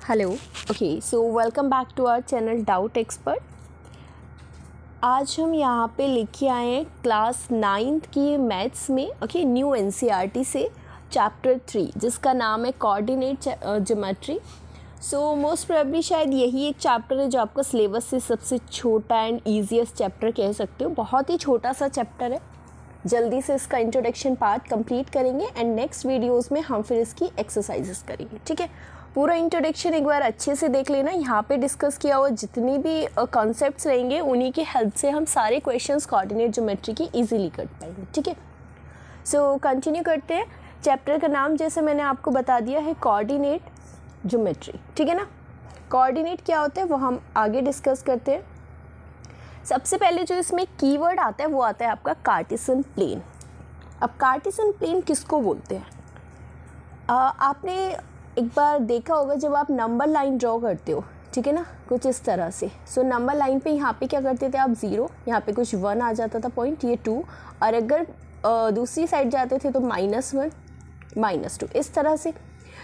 Hello okay so welcome back to our channel doubt expert. आज हम यहाँ पे लेके आए हैं क्लास 9th की मैथ्स में न्यू एनसीईआरटी से चैप्टर 3 जिसका नाम है coordinate geometry. So most probably शायद यही एक चैप्टर है जो आपका सिलेबस से सबसे छोटा एंड ईजीएस्ट चैप्टर कह सकते हो। बहुत ही छोटा सा चैप्टर है। जल्दी से इसका इंट्रोडक्शन पार्ट कंप्लीट करेंगे एंड नेक्स्ट वीडियोस में हम फिर इसकी एक्सरसाइजेस करेंगे। ठीक है, पूरा इंट्रोडक्शन एक बार अच्छे से देख लेना। यहाँ पे डिस्कस किया हुआ जितनी भी कॉन्सेप्ट्स रहेंगे उन्हीं की हेल्प से हम सारे क्वेश्चंस कोऑर्डिनेट ज्योमेट्री की इजीली कर पाएंगे। ठीक है, सो कंटिन्यू करते हैं। चैप्टर का नाम जैसे मैंने आपको बता दिया है कोऑर्डिनेट ज्योमेट्री। ठीक है ना, कोऑर्डिनेट क्या होता है वो हम आगे डिस्कस करते हैं। सबसे पहले जो इसमें कीवर्ड आता है वो आता है आपका कार्टेशियन प्लेन। अब कार्टेशियन प्लेन किसको बोलते हैं? आपने एक बार देखा होगा जब आप नंबर लाइन ड्रॉ करते हो, ठीक है ना, कुछ इस तरह से। सो नंबर लाइन पे यहाँ पे क्या करते थे आप 0, यहाँ पे कुछ 1 आ जाता था पॉइंट, ये 2, और अगर दूसरी साइड जाते थे तो -1 -2 इस तरह से।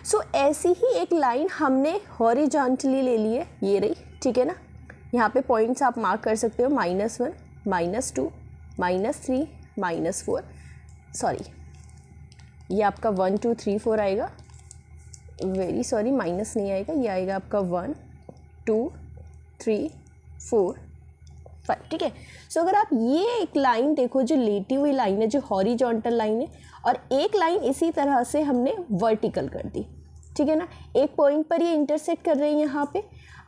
सो ऐसी ही एक लाइन हमने हॉरिजॉन्टली ले ली है, ये रही। ठीक है ना, यहाँ पे पॉइंट्स आप मार्क कर सकते हो -1 -2 -3 -4, सॉरी ये आपका 1 2 3 4 आएगा, वेरी सॉरी माइनस नहीं आएगा, ये आएगा आपका 1 2 3 4 5। ठीक है, सो अगर आप ये एक लाइन देखो जो लेटी हुई लाइन है, जो हॉरिजॉन्टल लाइन है, और एक लाइन इसी तरह से हमने वर्टिकल कर दी। ठीक है ना, एक पॉइंट पर ये इंटरसेक्ट कर रहे हैं यहाँ पे।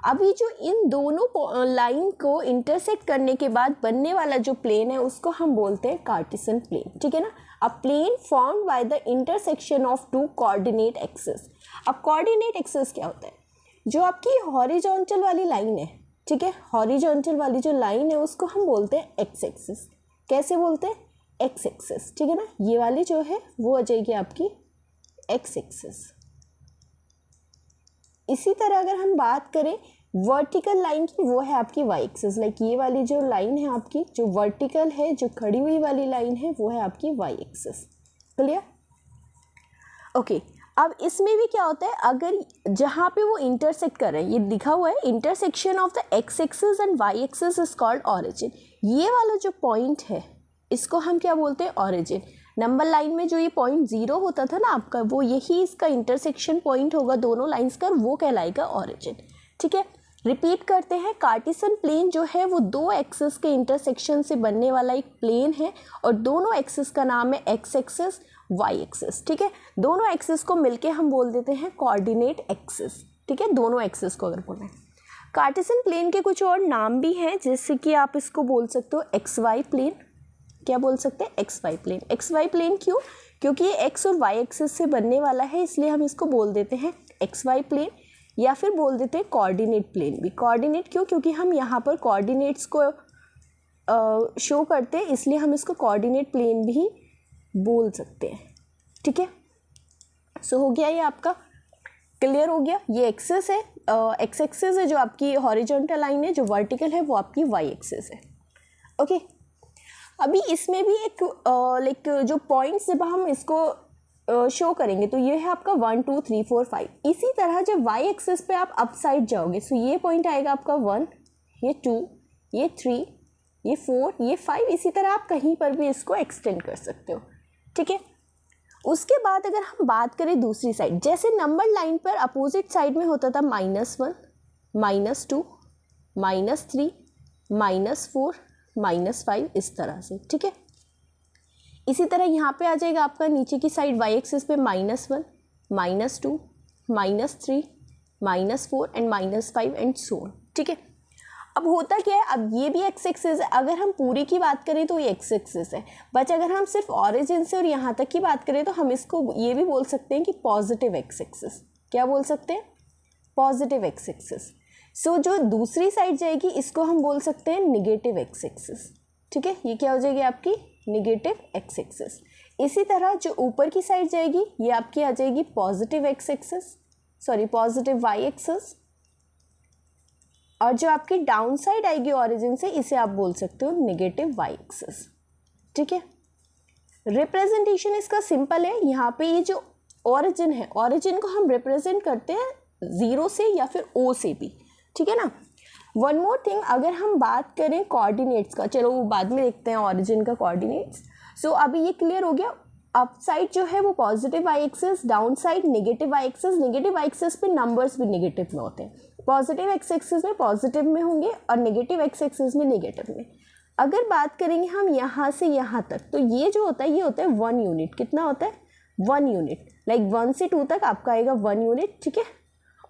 अभी जो इन दोनों लाइन को इंटरसेक्ट करने के बाद बनने वाला जो प्लेन है उसको हम बोलते हैं कार्टेशियन प्लेन। ठीक है ना, a plane formed by the intersection of two coordinate axis. अब कोऑर्डिनेट एक्सिस क्या होता है? जो आपकी हॉरिजॉन्टल वाली लाइन है, ठीक है, हॉरिजॉन्टल वाली जो लाइन है उसको हम बोलते हैं एक्स एक्सिस। कैसे बोलते हैं? X axis. ठीक है ना, ये वाली जो है वो आ जाएगी आपकी एक्स एक्सिस। इसी तरह अगर हम बात करें वर्टिकल लाइन की, वो है आपकी वाई एक्सिस। लाइक ये वाली जो लाइन है आपकी, जो वर्टिकल है, जो खड़ी हुई वाली लाइन है, वो है आपकी वाई एक्सिस। क्लियर? ओके, अब इसमें भी क्या होता है, अगर जहाँ पे वो इंटरसेक्ट कर रहे हैं, ये लिखा हुआ है intersection of the X axis and Y axis is called origin. ये वाला जो पॉइंट है इसको हम क्या बोलते हैं? ऑरिजिन। नंबर लाइन में जो ये पॉइंट 0 होता था ना आपका, वो यही इसका इंटरसेक्शन पॉइंट होगा दोनों लाइंस का, वो कहलाएगा ऑरिजिन। ठीक है, रिपीट करते हैं। कार्टेशियन प्लेन जो है वो दो एक्सिस के इंटरसेक्शन से बनने वाला एक प्लेन है, और दोनों एक्सिस का नाम है एक्स एक्सिस वाई एक्सिस। ठीक है, दोनों एक्सिस को मिलके हम बोल देते हैं कोऑर्डिनेट एक्सिस। ठीक है, दोनों एक्सिस को अगर बोलें। कार्टेशियन प्लेन के कुछ और नाम भी हैं, जैसे कि आप इसको बोल सकते हो एक्स वाई प्लेन। क्या बोल सकते हैं? X Y plane. X Y plane क्यों? क्योंकि ये एक्स और वाई एक्सिस से बनने वाला है, इसलिए हम इसको बोल देते हैं एक्स वाई प्लेन, या फिर बोल देते हैं कोऑर्डिनेट प्लेन भी। कोऑर्डिनेट क्यों? क्योंकि हम यहाँ पर कोऑर्डिनेट्स को शो करते हैं, इसलिए हम इसको कोऑर्डिनेट प्लेन भी बोल सकते हैं। ठीक है, सो हो गया ये आपका, क्लियर हो गया। ये एक्सिस है, एक्स एक्सिस है जो आपकी हॉरिजॉन्टल लाइन है, जो वर्टिकल है वो आपकी वाई एक्सिस है। ओके, अभी इसमें भी एक लाइक जो पॉइंट्स जब हम इसको शो करेंगे तो ये है आपका 1 2 3 4 5। इसी तरह जब वाई एक्सिस पे आप अप साइड जाओगे, सो ये पॉइंट आएगा आपका 1, ये 2, ये 3, ये 4, ये 5। इसी तरह आप कहीं पर भी इसको एक्सटेंड कर सकते हो। ठीक है, उसके बाद अगर हम बात करें दूसरी साइड, जैसे नंबर लाइन पर अपोजिट साइड में होता था -1 -2 -3 -4 -5 इस तरह से। ठीक है, इसी तरह यहाँ पे आ जाएगा आपका नीचे की साइड वाई एक्सिस पे -1 -2 -3 -4 एंड -5 एंड सो ऑन। ठीक है, अब होता क्या है, अब ये भी एक्स एक्सिस है। अगर हम पूरी की बात करें तो ये एक्स एक्सिस है, बट अगर हम सिर्फ ऑरिजिन से और यहाँ तक की बात करें तो हम इसको ये भी बोल सकते हैं कि पॉजिटिव एक्स एक्सिस। क्या बोल सकते हैं? Positive X axis. सो जो दूसरी साइड जाएगी इसको हम बोल सकते हैं निगेटिव एक्स एक्सिस। ठीक है, ये क्या हो जाएगी आपकी? Negative x axis. इसी तरह जो ऊपर की साइड जाएगी ये आपकी आ जाएगी positive X axis, sorry positive Y axis, और जो आपकी डाउन साइड आएगी ओरिजिन से, इसे आप बोल सकते हो नेगेटिव वाई एक्सिस। ठीक है, रिप्रेजेंटेशन इसका सिंपल है। यहाँ पे ये जो ओरिजिन है, ओरिजिन को हम रिप्रेजेंट करते हैं ज़ीरो से या फिर ओ से भी, ठीक है ना। वन मोर थिंग, अगर हम बात करें कोऑर्डिनेट्स का, चलो वो बाद में देखते हैं ऑरिजिन का कोऑर्डिनेट्स। सो अभी ये क्लियर हो गया, अप साइड जो है वो positive Y axis, down side negative Y axis. Negative Y axis पे नंबर्स भी नेगेटिव में होते हैं, पॉजिटिव एक्स एक्सिस में पॉजिटिव में होंगे और नेगेटिव एक्स एक्सिस में नेगेटिव में। अगर बात करेंगे हम यहाँ से यहाँ तक, तो ये जो होता है ये होता है 1 यूनिट। कितना होता है? 1 यूनिट। लाइक 1 से 2 तक आपका आएगा 1 यूनिट, ठीक है।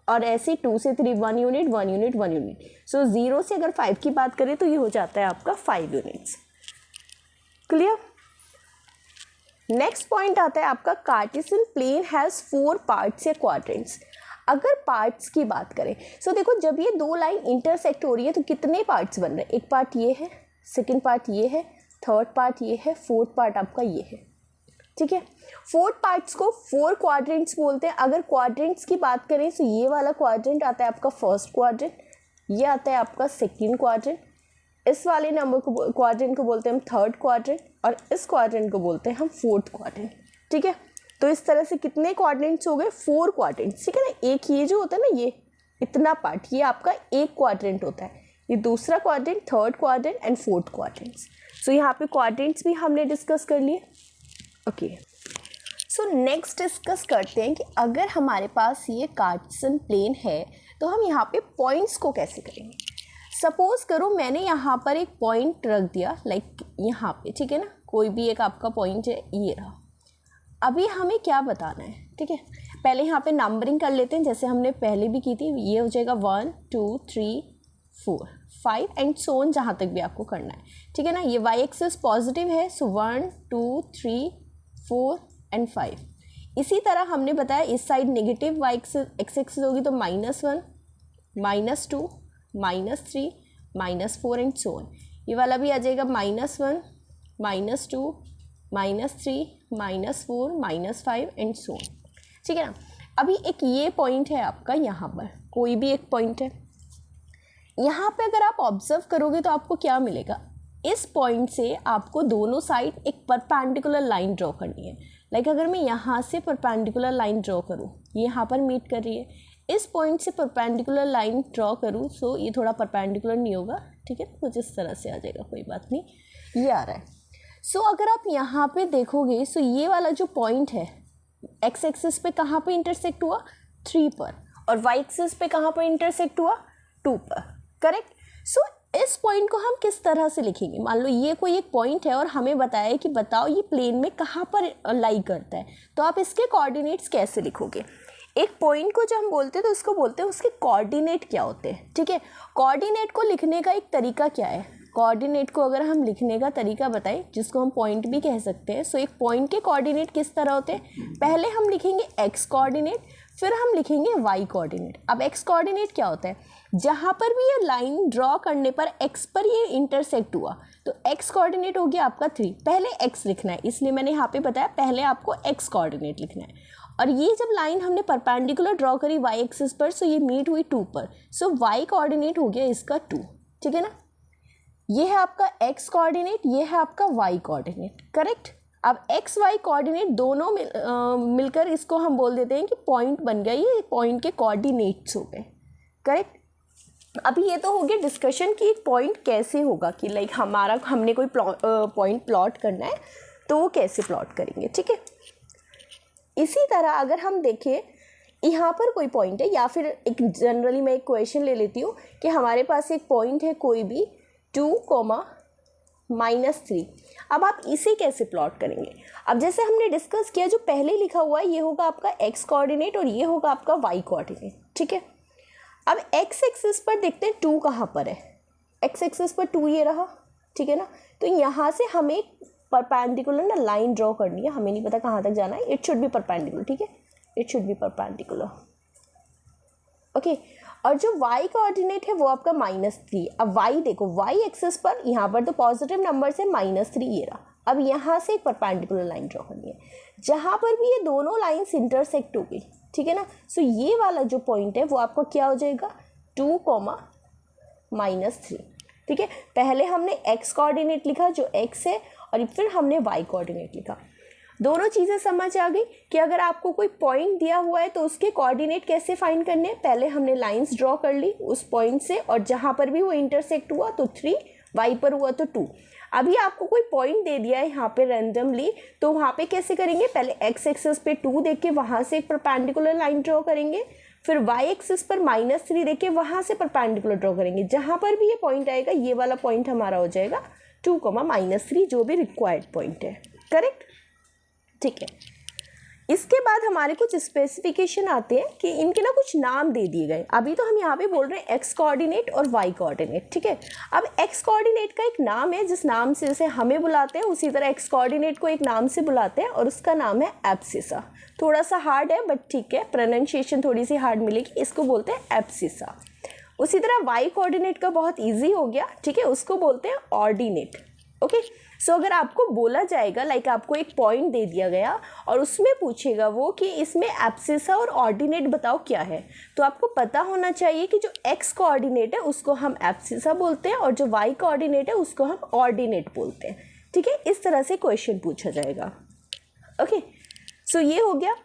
और ऐसे 2 से 3 1 यूनिट 1 यूनिट 1 यूनिट। सो 0 से अगर 5 की बात करें तो ये हो जाता है आपका 5 यूनिट्स। क्लियर? नेक्स्ट पॉइंट आता है आपका कार्टेशियन प्लेन हैज़ 4 पार्ट्स या क्वाड्रेंट्स। अगर पार्ट्स की बात करें, सो देखो जब ये दो लाइन इंटरसेक्ट हो रही है तो कितने पार्ट्स बन रहे हैं? एक पार्ट ये है, सेकेंड पार्ट ये है, थर्ड पार्ट ये है, फोर्थ पार्ट आपका ये है, ठीक है। फोर्थ पार्ट्स को 4 क्वाड्रेंट्स बोलते हैं। अगर क्वाड्रेंट्स की बात करें तो ये वाला क्वाड्रेंट आता है आपका फर्स्ट क्वाड्रेंट, ये आता है आपका सेकेंड क्वाड्रेंट, इस वाले नंबर को क्वाड्रेंट को बोलते हैं हम थर्ड क्वाड्रेंट, और इस क्वाड्रेंट को बोलते हैं हम फोर्थ क्वाड्रेंट, ठीक है। तो इस तरह से कितने क्वाड्रेंट्स हो गए? 4 क्वाड्रेंट्स, ठीक है ना। एक ये जो होता है ना, ये इतना पार्ट, ये आपका एक क्वाड्रेंट होता है। ये दूसरा quadrant, third quadrant and fourth quadrants. So यहाँ पे क्वाड्रेंट्स भी हमने डिस्कस कर लिए। ओके, सो नेक्स्ट डिस्कस करते हैं कि अगर हमारे पास ये कार्टेशियन प्लेन है तो हम यहाँ पे पॉइंट्स को कैसे करेंगे। सपोज करो मैंने यहाँ पर एक पॉइंट रख दिया, लाइक यहाँ पे, ठीक है ना। कोई भी एक आपका पॉइंट है, ये रहा। अभी हमें क्या बताना है, ठीक है। पहले यहाँ पे नंबरिंग कर लेते हैं जैसे हमने पहले भी की थी। ये हो जाएगा 1 2 3 4 5 एंड सो ऑन, जहाँ तक भी आपको करना है, ठीक है ना। ये वाई एक्सिस पॉजिटिव है, सो 1 2 3 4 एंड 5। इसी तरह हमने बताया इस side negative Y X axis होगी तो -1 -2 -3 -4 एंड सो ऑन। ये वाला भी आ जाएगा -1 -2 -3 -4 -5 एंड सो ऑन, ठीक है ना। अभी एक ये पॉइंट है आपका, यहाँ पर कोई भी एक पॉइंट है। यहाँ पे अगर आप ऑब्जर्व करोगे तो आपको क्या मिलेगा? इस पॉइंट से आपको दोनों साइड एक परपेंडिकुलर लाइन ड्रॉ करनी है। लाइक अगर मैं यहाँ से परपेंडिकुलर लाइन ड्रॉ करूँ, ये यहाँ पर मीट कर रही है, इस पॉइंट से परपेंडिकुलर लाइन ड्रॉ करूँ, सो ये थोड़ा परपेंडिकुलर नहीं होगा, ठीक है, कुछ इस तरह से आ जाएगा, कोई बात नहीं, ये आ रहा है। सो अगर आप यहाँ पे देखोगे, सो ये वाला जो पॉइंट है एक्स एक्सिस पे कहाँ पे इंटरसेक्ट हुआ? 3 पर, और वाई एक्सिस पे कहाँ पर इंटरसेक्ट हुआ? 2 पर, करेक्ट। सो इस पॉइंट को हम किस तरह से लिखेंगे? मान लो ये कोई एक पॉइंट है और हमें बताया कि बताओ ये प्लेन में कहाँ पर लाई करता है, तो आप इसके कोऑर्डिनेट्स कैसे लिखोगे? एक पॉइंट को जब हम बोलते हैं तो उसको बोलते हैं उसके कोऑर्डिनेट क्या होते हैं, ठीक है। कोऑर्डिनेट को लिखने का एक तरीका क्या है? कोऑर्डिनेट को अगर हम लिखने का तरीका बताएं, जिसको हम पॉइंट भी कह सकते हैं, सो एक पॉइंट के कोऑर्डिनेट किस तरह होते हैं? पहले हम लिखेंगे एक्स कोऑर्डिनेट, फिर हम लिखेंगे वाई कोऑर्डिनेट। अब एक्स कोऑर्डिनेट क्या होता है? जहाँ पर भी ये लाइन ड्रॉ करने पर एक्स पर ये इंटरसेक्ट हुआ तो एक्स कोऑर्डिनेट हो गया आपका 3। पहले एक्स लिखना है, इसलिए मैंने यहाँ पे बताया पहले आपको एक्स कोऑर्डिनेट लिखना है। और ये जब लाइन हमने परपेंडिकुलर ड्रॉ करी वाई एक्सिस पर, सो ये मीट हुई 2 पर, सो वाई कोऑर्डिनेट हो गया इसका 2, ठीक है ना। ये है आपका एक्स कोऑर्डिनेट, ये है आपका वाई कोऑर्डिनेट, करेक्ट। अब एक्स वाई कोऑर्डिनेट दोनों मिलकर इसको हम बोल देते हैं कि पॉइंट बन गया, ये पॉइंट के कोऑर्डिनेट्स हो गए, करेक्ट। अभी ये तो हो गया डिस्कशन कि एक पॉइंट कैसे होगा, कि लाइक हमने कोई पॉइंट प्लॉट करना है तो वो कैसे प्लॉट करेंगे, ठीक है। इसी तरह अगर हम देखें यहाँ पर कोई पॉइंट है, या फिर एक जनरली मैं एक क्वेश्चन ले लेती हूँ कि हमारे पास एक पॉइंट है कोई भी 2, -3। अब आप इसे कैसे प्लॉट करेंगे? अब जैसे हमने डिस्कस किया, जो पहले लिखा हुआ है ये होगा आपका एक्स कोऑर्डिनेट और ये होगा आपका वाई कोऑर्डिनेट, ठीक है। अब एक्स एक्सिस पर देखते हैं 2 कहाँ पर है। एक्स एक्सिस पर 2 ये रहा, ठीक है ना। तो यहाँ से हमें परपेंडिकुलर ना लाइन ड्रॉ करनी है, हमें नहीं पता कहाँ तक जाना है, इट शुड बी परपेंडिकुलर, ठीक है, it should be perpendicular, okay. और जो y कोऑर्डिनेट है वो आपका -3। अब y देखो, y एक्सिस पर यहाँ पर तो पॉजिटिव नंबर से -3 ये रहा। अब यहाँ से एक परपेंडिकुलर लाइन ड्रॉ करनी है, जहाँ पर भी ये दोनों लाइन्स इंटरसेक्ट हो गई, ठीक है ना। सो ये वाला जो पॉइंट है वो आपका क्या हो जाएगा? 2, -3, ठीक है। पहले हमने x कोऑर्डिनेट लिखा जो x है, और फिर हमने y कोऑर्डिनेट लिखा। दोनों चीज़ें समझ आ गई कि अगर आपको कोई पॉइंट दिया हुआ है तो उसके कोऑर्डिनेट कैसे फाइंड करने हैं। पहले हमने लाइंस ड्रॉ कर ली उस पॉइंट से, और जहाँ पर भी वो इंटरसेक्ट हुआ तो 3, वाई पर हुआ तो 2। अभी आपको कोई पॉइंट दे दिया है यहाँ पे रैंडमली, तो वहाँ पे कैसे करेंगे, पहले एक्स एक्सिस पे 2 देख के वहाँ से एक परपेंडिकुलर लाइन ड्रॉ करेंगे, फिर वाई एक्सिस पर -3 देख के वहाँ से परपेंडिकुलर ड्रॉ करेंगे। जहाँ पर भी ये पॉइंट आएगा ये वाला पॉइंट हमारा हो जाएगा 2, -3, जो भी रिक्वायर्ड पॉइंट है। करेक्ट, ठीक है। इसके बाद हमारे कुछ स्पेसिफिकेशन आते हैं कि इनके ना कुछ नाम दे दिए गए। अभी तो हम यहाँ पे बोल रहे हैं एक्स कोऑर्डिनेट और वाई कोऑर्डिनेट, ठीक है। अब एक्स कोऑर्डिनेट का एक नाम है, जिस नाम से उसे हमें बुलाते हैं उसी तरह एक्स कोऑर्डिनेट को एक नाम से बुलाते हैं, और उसका नाम है एब्सिसा। थोड़ा सा हार्ड है बट ठीक है, प्रोनाउंसिएशन थोड़ी सी हार्ड मिलेगी, इसको बोलते हैं एब्सिसा। उसी तरह वाई कोऑर्डिनेट का बहुत ईजी हो गया, ठीक है, उसको बोलते हैं ऑर्डिनेट। ओके, सो अगर आपको बोला जाएगा, लाइक आपको एक पॉइंट दे दिया गया और उसमें पूछेगा वो कि इसमें एब्सिसा और ऑर्डिनेट बताओ क्या है, तो आपको पता होना चाहिए कि जो एक्स कोऑर्डिनेट है उसको हम एब्सिसा बोलते हैं और जो वाई कोऑर्डिनेट है उसको हम ऑर्डिनेट बोलते हैं, ठीक है। इस तरह से क्वेश्चन पूछा जाएगा। ओके, सो ये हो गया।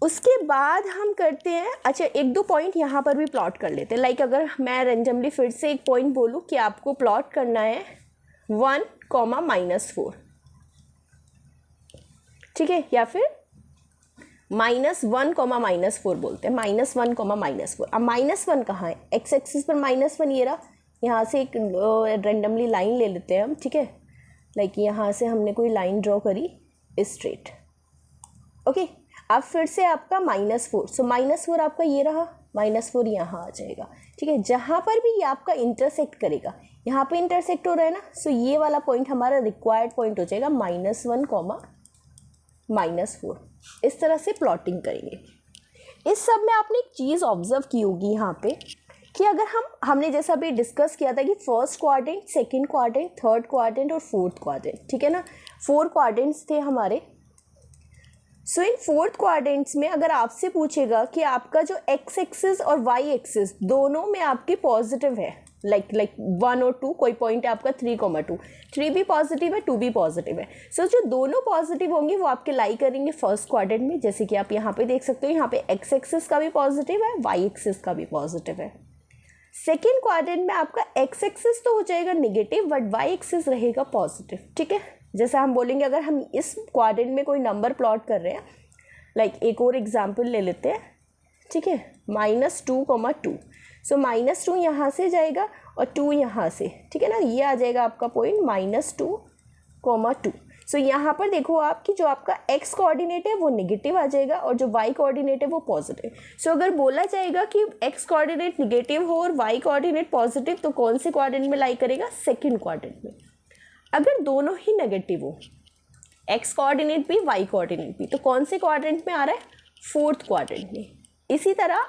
उसके बाद हम करते हैं, अच्छा 1-2 पॉइंट यहाँ पर भी प्लॉट कर लेते हैं। लाइक अगर मैं रेंडमली फिर से एक पॉइंट बोलूँ कि आपको प्लॉट करना है 1, -4, ठीक है, या फिर -1, -4 बोलते हैं, -1, -4। अब -1 कहाँ है, एक्स एक्सिस पर -1 ये रहा। यहाँ से एक रेंडमली लाइन ले लेते हैं हम, ठीक है। लाइक यहाँ से हमने कोई लाइन ड्रॉ करी स्ट्रेट। ओके, अब फिर से आपका -4, सो -4 आपका ये रहा, -4 यहाँ आ जाएगा, ठीक है। जहाँ पर भी ये आपका इंटरसेक्ट करेगा, यहाँ पे इंटरसेक्ट हो रहा है ना, सो ये वाला पॉइंट हमारा रिक्वायर्ड पॉइंट हो जाएगा -1, -4। इस तरह से प्लॉटिंग करेंगे। इस सब में आपने एक चीज़ ऑब्जर्व की होगी यहाँ पे कि अगर हमने जैसा अभी डिस्कस किया था कि first quadrant, second quadrant, third quadrant और फोर्थ क्वाड्रेंट, ठीक है ना, 4 क्वाड्रेंट्स थे हमारे। सो इन फोर्थ क्वाड्रेंट्स में अगर आपसे पूछेगा कि आपका जो एक्स एक्सिस और वाई एक्सिस दोनों में आपके पॉजिटिव है, लाइक 1 और 2, कोई पॉइंट है आपका 3,2, 3 भी पॉजिटिव है, 2 भी पॉजिटिव है। सो जो दोनों पॉजिटिव होंगे वो आपके लाई करेंगे फर्स्ट क्वाड्रेंट में, जैसे कि आप यहाँ पे देख सकते हो, यहाँ पे एक्स एक्सिस का भी पॉजिटिव है, वाई एक्सिस का भी पॉजिटिव है। सेकेंड क्वाड्रेंट में आपका एक्स एक्सिस तो हो जाएगा निगेटिव बट वाई एक्सिस रहेगा पॉजिटिव, ठीक है। जैसे हम बोलेंगे अगर हम इस क्वाड्रेंट में कोई नंबर प्लॉट कर रहे हैं, लाइक एक और एग्जाम्पल ले लेते हैं, ठीक है, -2,2। सो -2 यहाँ से जाएगा और 2 यहाँ से, ठीक है ना, ये आ जाएगा आपका पॉइंट -2,2। सो यहाँ पर देखो आप कि जो आपका एक्स कोऑर्डिनेट है वो नेगेटिव आ जाएगा और जो वाई कोऑर्डिनेट है वो पॉजिटिव। सो अगर बोला जाएगा कि एक्स कोऑर्डिनेट नेगेटिव हो और वाई कोऑर्डिनेट पॉजिटिव, तो कौन से क्वाड्रेंट में लाई करेगा, सेकेंड क्वाड्रेंट में। अगर दोनों ही नेगेटिव हो, एक्स कोऑर्डिनेट भी वाई कोऑर्डिनेट भी, तो कौन से क्वाड्रेंट में आ रहा है, फोर्थ क्वाड्रेंट में। इसी तरह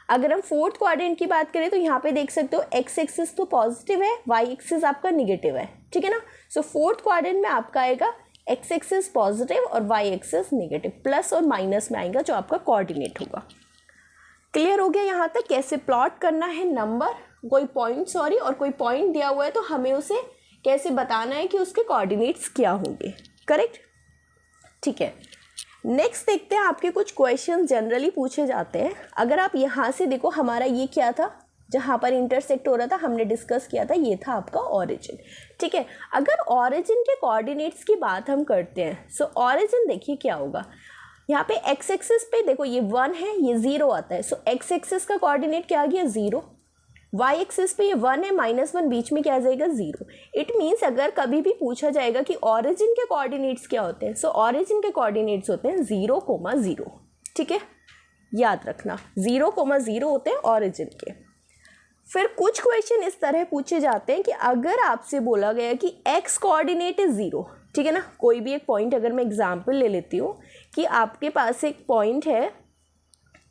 अगर हम फोर्थ क्वाड्रेंट की बात करें तो यहाँ पे देख सकते हो एक्स एक्सिस तो पॉजिटिव है, वाई एक्सिस आपका निगेटिव है, ठीक है ना। सो फोर्थ क्वाड्रेंट में आपका आएगा एक्स एक्सिस पॉजिटिव और वाई एक्सिस नेगेटिव, प्लस और माइनस में आएगा जो आपका कोऑर्डिनेट होगा। क्लियर हो गया यहाँ तक कैसे प्लॉट करना है नंबर, कोई पॉइंट और कोई पॉइंट दिया हुआ है तो हमें उसे कैसे बताना है कि उसके कोऑर्डिनेट्स क्या होंगे। करेक्ट, ठीक है। नेक्स्ट देखते हैं, आपके कुछ क्वेश्चन जनरली पूछे जाते हैं। अगर आप यहाँ से देखो, हमारा ये क्या था, जहाँ पर इंटरसेक्ट हो रहा था हमने डिस्कस किया था, ये था आपका ऑरिजिन, ठीक है। अगर ऑरिजिन के कोऑर्डिनेट्स की बात हम करते हैं, सो ऑरिजिन देखिए क्या होगा, यहाँ पे एक्स एक्सिस पे देखो ये 1 है, ये 0 आता है। सो एक्स एक्सिस का कोऑर्डिनेट क्या आ गया, 0। वाई एक्सिस पे ये 1 है, -1 बीच में क्या आ जाएगा, 0। इट मीन्स अगर कभी भी पूछा जाएगा कि ऑरिजिन के कोऑर्डिनेट्स क्या होते हैं, सो ऑरिजिन के कोऑर्डिनेट्स होते हैं 0,0, ठीक है, याद रखना 0,0 होते हैं ऑरिजिन के। फिर कुछ क्वेश्चन इस तरह पूछे जाते हैं कि अगर आपसे बोला गया कि एक्स कोऑर्डिनेट इज 0, ठीक है ना, कोई भी एक पॉइंट, अगर मैं एग्जाम्पल ले लेती हूँ कि आपके पास एक पॉइंट है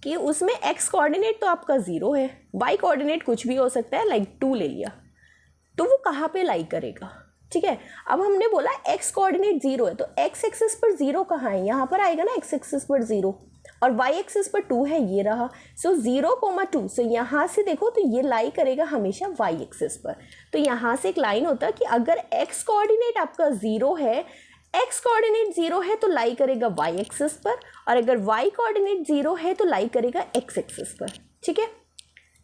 कि उसमें एक्स कोऑर्डिनेट तो आपका 0 है, वाई कोऑर्डिनेट कुछ भी हो सकता है, लाइक 2 ले लिया, तो वो कहाँ पे लाई करेगा, ठीक है। अब हमने बोला एक्स कोऑर्डिनेट 0 है, तो एक्स एक्सिस पर 0 कहाँ है, यहाँ पर आएगा ना एक्स एक्सिस पर 0, और वाई एक्सिस पर 2 है, ये रहा। सो 0,2, सो यहाँ से देखो तो ये लाई करेगा हमेशा वाई एक्सिस पर। तो यहाँ से एक लाइन होता है कि अगर एक्स कोऑर्डिनेट आपका 0 है, एक्स कोऑर्डिनेट 0 है तो लाई करेगा वाई एक्सिस पर, और अगर वाई कोऑर्डिनेट 0 है तो लाई करेगा एक्स एक्सिस पर। ठीक है,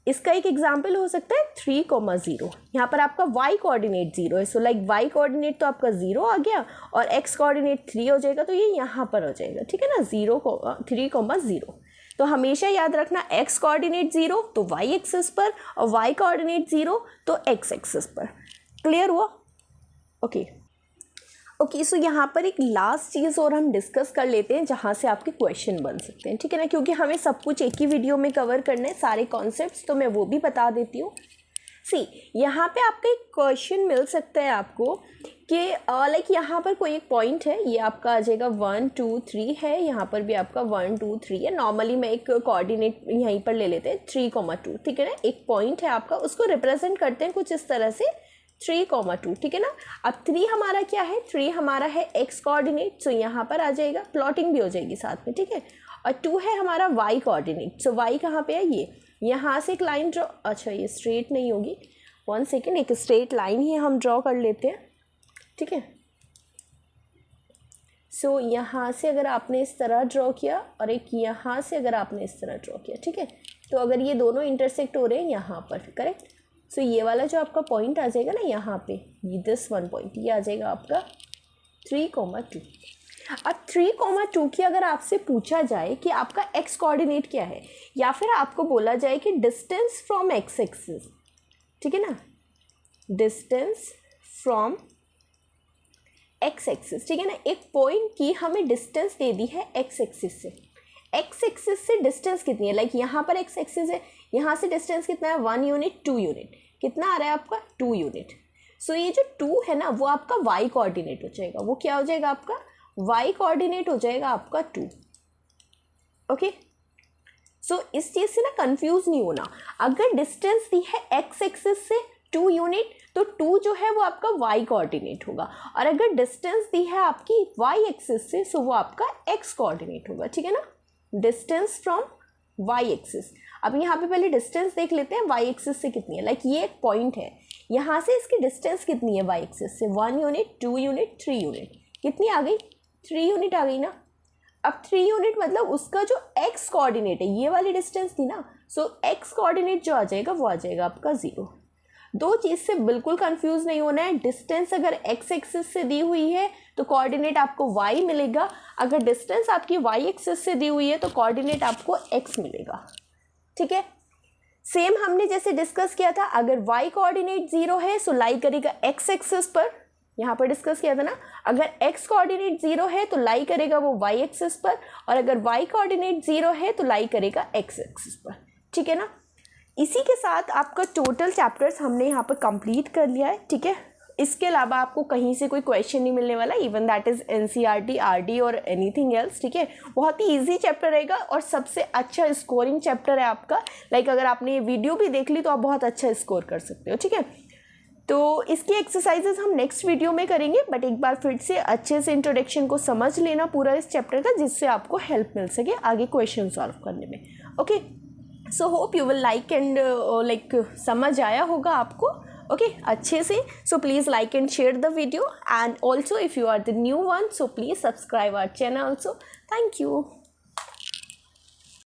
इसका एक एग्जाम्पल हो सकता है 3,0। यहाँ पर आपका y कोऑर्डिनेट 0 है, सो लाइक y कोऑर्डिनेट तो आपका 0 आ गया और x कोऑर्डिनेट 3 हो जाएगा, तो ये यहाँ पर हो जाएगा। ठीक है ना, 3,0। तो हमेशा याद रखना x कोऑर्डिनेट 0 तो y एक्सिस पर, और y कोऑर्डिनेट 0 तो x एक्सिस पर। क्लियर हुआ? ओके, सो यहाँ पर एक लास्ट चीज़ और हम डिस्कस कर लेते हैं जहाँ से आपके क्वेश्चन बन सकते हैं। ठीक है ना, क्योंकि हमें सब कुछ एक ही वीडियो में कवर करना है, सारे कॉन्सेप्ट्स, तो मैं वो भी बता देती हूँ। यहाँ पे आपका एक क्वेश्चन मिल सकता है आपको कि लाइक यहाँ पर कोई एक पॉइंट है, ये आपका आ जाएगा 1 2 3 है, यहाँ पर भी आपका 1 2 3 है। नॉर्मली मैं एक कोऑर्डिनेट यहीं पर ले लेते हैं 3,2। ठीक है ना, एक पॉइंट है आपका, उसको रिप्रेजेंट करते हैं कुछ इस तरह से 3,2। ठीक है ना, अब 3 हमारा क्या है, 3 हमारा है एक्स कोऑर्डिनेट, सो यहाँ पर आ जाएगा, प्लॉटिंग भी हो जाएगी साथ में। ठीक है, और 2 है हमारा वाई कोऑर्डिनेट, सो वाई कहाँ पे है, ये यहाँ से एक लाइन ड्रॉ, अच्छा ये स्ट्रेट नहीं होगी, 1 सेकेंड, एक स्ट्रेट लाइन ही हम ड्रॉ कर लेते हैं। ठीक है, सो यहाँ से अगर आपने इस तरह ड्रॉ किया और एक यहाँ से अगर आपने इस तरह ड्रॉ किया, ठीक है, तो अगर ये दोनों इंटरसेक्ट हो रहे हैं यहाँ पर, करेक्ट, सो ये वाला जो आपका पॉइंट आ जाएगा ना यहाँ पे, दिस वन पॉइंट, ये आ जाएगा आपका 3,2। अब 3,2 की अगर आपसे पूछा जाए कि आपका एक्स कोऑर्डिनेट क्या है, या फिर आपको बोला जाए कि डिस्टेंस फ्रॉम एक्स एक्सिस, ठीक है ना, डिस्टेंस फ्रॉम एक्स एक्सिस, ठीक है ना, एक पॉइंट की हमें डिस्टेंस दे दी है एक्स एक्सिस से। एक्स एक्सिस से डिस्टेंस कितनी है, लाइक यहाँ पर एक्स एक्सिस है, यहाँ से डिस्टेंस कितना है, 1 यूनिट 2 यूनिट, कितना आ रहा है आपका 2 यूनिट। सो ये जो 2 है ना वो आपका वाई कोऑर्डिनेट हो जाएगा, वो क्या हो जाएगा आपका वाई कोऑर्डिनेट हो जाएगा आपका 2। ओके, सो इस चीज़ से ना कंफ्यूज नहीं होना, अगर डिस्टेंस दी है एक्स एक्सिस से 2 यूनिट तो 2 जो है वो आपका वाई कोऑर्डिनेट होगा, और अगर डिस्टेंस दी है आपकी वाई एक्सिस से सो वो आपका एक्स कोऑर्डिनेट होगा। ठीक है ना, डिस्टेंस फ्रॉम वाई एक्सिस। अब यहाँ पे पहले डिस्टेंस देख लेते हैं वाई एक्सिस से कितनी है, लाइक ये एक पॉइंट है, यहाँ से इसकी डिस्टेंस कितनी है वाई एक्सिस से, 1 यूनिट 2 यूनिट 3 यूनिट, कितनी आ गई, 3 यूनिट आ गई ना। अब 3 यूनिट मतलब उसका जो एक्स कोऑर्डिनेट है, ये वाली डिस्टेंस थी ना, सो एक्स कोऑर्डिनेट जो आ जाएगा वो आ जाएगा आपका 0। दो चीज़ से बिल्कुल कंफ्यूज नहीं होना है, डिस्टेंस अगर एक्स एक्सिस से दी हुई है तो कोऑर्डिनेट आपको वाई मिलेगा, अगर डिस्टेंस आपकी वाई एक्सिस से दी हुई है तो कोऑर्डिनेट आपको एक्स मिलेगा। ठीक है, सेम हमने जैसे डिस्कस किया था, अगर वाई कोऑर्डिनेट 0 है सो लाई करेगा एक्स एक्सिस पर, यहाँ पर डिस्कस किया था ना, अगर एक्स कोऑर्डिनेट 0 है तो लाई करेगा वो वाई एक्सिस पर, और अगर वाई कोऑर्डिनेट 0 है तो लाई करेगा एक्स एक्सिस पर। ठीक है ना, इसी के साथ आपका टोटल चैप्टर्स हमने यहाँ पर कंप्लीट कर लिया है। ठीक है, इसके अलावा आपको कहीं से कोई क्वेश्चन नहीं मिलने वाला, even that is NCERT RD और एनीथिंग एल्स। ठीक है, बहुत ही इजी चैप्टर रहेगा और सबसे अच्छा स्कोरिंग चैप्टर है आपका, लाइक अगर आपने ये वीडियो भी देख ली तो आप बहुत अच्छा स्कोर कर सकते हो। ठीक है, तो इसकी एक्सरसाइजेस हम नेक्स्ट वीडियो में करेंगे, बट एक बार फिर से अच्छे से इंट्रोडक्शन को समझ लेना पूरा इस चैप्टर का, जिससे आपको हेल्प मिल सके आगे क्वेश्चन सॉल्व करने में। Okay, so hope you will like and like समझ आया होगा आपको। ओके, अच्छे से, so please like and share the video, and also if you are the new one so please subscribe our channel also. Thank you.